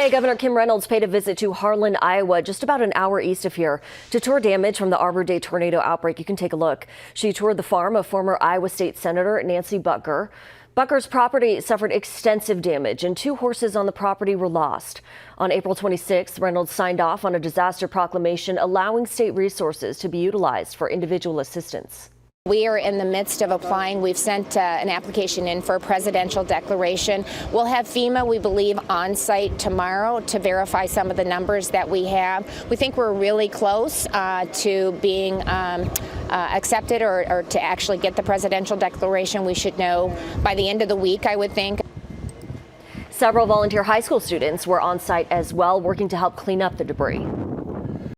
Hey, Governor Kim Reynolds paid a visit to Harlan, Iowa, just about an hour east of here, to tour damage from the Arbor Day tornado outbreak. You can take a look. She toured the farm of former Iowa State Senator Nancy Butker. Butker's property suffered extensive damage, and 2 horses on the property were lost. On April 26th, Reynolds signed off on a disaster proclamation allowing state resources to be utilized for individual assistance. We are in the midst of applying. We've sent an application in for a presidential declaration. We'll have FEMA, we believe, on site tomorrow to verify some of the numbers that we have. We think we're really close to being accepted or to actually get the presidential declaration. We should know by the end of the week, I would think. Several volunteer high school students were on site as well, working to help clean up the debris.